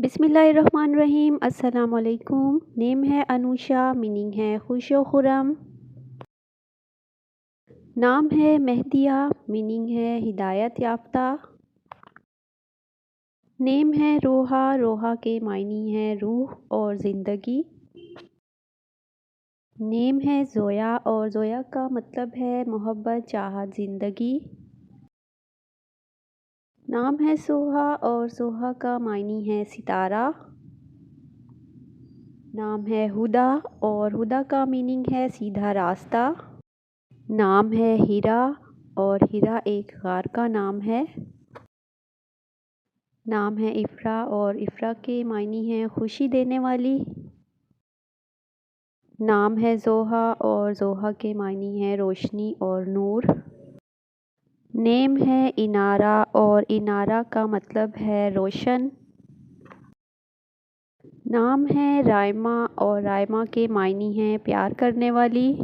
بسم اللہ الرحمن الرحیم۔ السلام علیکم۔ نیم ہے انوشا، میننگ ہے خوش و خرم۔ نام ہے مہدیہ، میننگ ہے ہدایت یافتہ۔ نیم ہے روحا، روحا کے معنی ہے روح اور زندگی۔ نیم ہے زویا، اور زویا کا مطلب ہے محبت، چاہت، زندگی۔ نام ہے سوہا، اور سوہا کا معنی ہے ستارہ۔ نام ہے ہدا، اور ہدا کا میننگ ہے سیدھا راستہ۔ نام ہے ہیرا، اور ہیرا ایک غار کا نام ہے۔ نام ہے افرا، اور افرا کے معنی ہے خوشی دینے والی۔ نام ہے زوہا، اور زوہا کے معنی ہے روشنی اور نور۔ نیم ہے انارہ، اور انارہ کا مطلب ہے روشن۔ نام ہے رائمہ، اور رائمہ کے معنی ہے پیار کرنے والی۔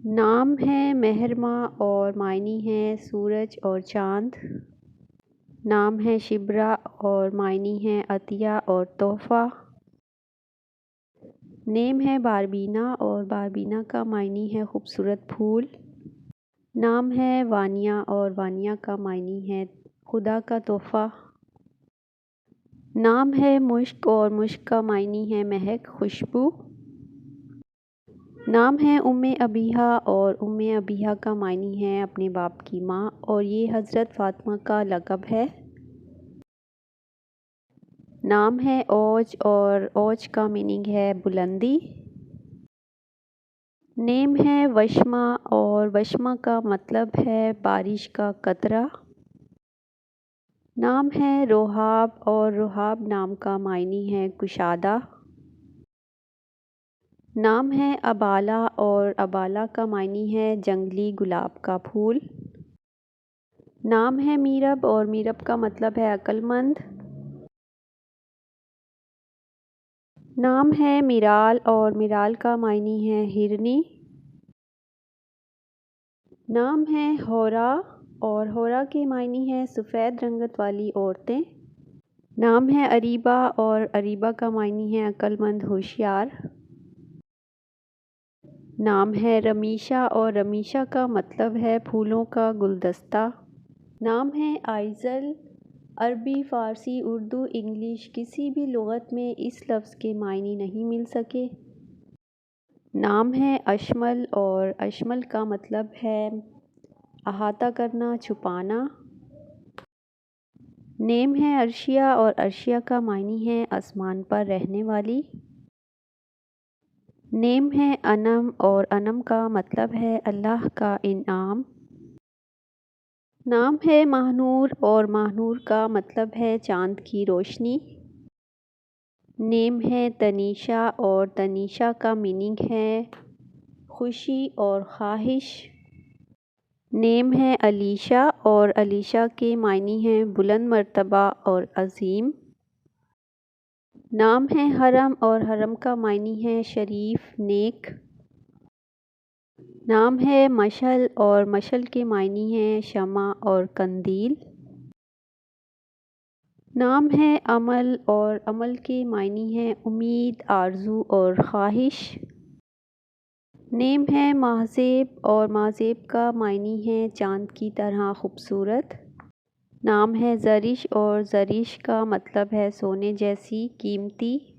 نام ہے مہرمہ، اور معنی ہے سورج اور چاند۔ نام ہے شبرا، اور معنی ہے عطیہ اور تحفہ۔ نیم ہے باربینا، اور باربینا کا معنی ہے خوبصورت پھول۔ نام ہے وانیہ، اور وانیہ کا معنی ہے خدا کا تحفہ۔ نام ہے مشک، اور مشک کا معنی ہے مہک، خوشبو۔ نام ہے ابیہا، اور ابیہا کا معنی ہے اپنے باپ کی ماں، اور یہ حضرت فاطمہ کا لقب ہے۔ نام ہے اوج، اور اوج کا میننگ ہے بلندی۔ نیم ہے وشما، اور وشما کا مطلب ہے بارش کا قطرہ۔ نام ہے روحاب، اور روحاب نام کا معنی ہے کشادہ۔ نام ہے ابالا، اور ابالا کا معنی ہے جنگلی گلاب کا پھول۔ نام ہے میرب، اور میرب کا مطلب ہے عقل مند۔ نام ہے میرال، اور میرال کا معنی ہے ہرنی۔ نام ہے ہورا، اور ہورا کے معنی ہے سفید رنگت والی عورتیں۔ نام ہے اریبہ، اور اریبہ کا معنی ہے عقل مند، ہوشیار۔ نام ہے رمیشہ، اور رمیشہ کا مطلب ہے پھولوں کا گلدستہ۔ نام ہے آئزل، عربی، فارسی، اردو، انگلش کسی بھی لغت میں اس لفظ کے معنی نہیں مل سکے۔ نام ہے اشمل، اور اشمل کا مطلب ہے احاطہ کرنا، چھپانا۔ نیم ہے عرشیہ، اور عرشیہ کا معنی ہے آسمان پر رہنے والی۔ نیم ہے انم، اور انم کا مطلب ہے اللہ کا انعام۔ نام ہے ماہنور، اور ماہنور کا مطلب ہے چاند کی روشنی۔ نیم ہے تنیشا، اور تنیشا کا میننگ ہے خوشی اور خواہش۔ نیم ہے علیشا، اور علیشا کے معنی ہیں بلند مرتبہ اور عظیم۔ نام ہے حرم، اور حرم کا معنی ہے شریف، نیک۔ نام ہے مشعل، اور مشعل کے معنی ہیں شمع اور قندیل۔ نام ہے عمل، اور عمل کے معنی ہیں امید، آرزو اور خواہش۔ نیم ہے مہذیب، اور مہذیب کا معنی ہے چاند کی طرح خوبصورت۔ نام ہے زرش، اور زرش کا مطلب ہے سونے جیسی قیمتی۔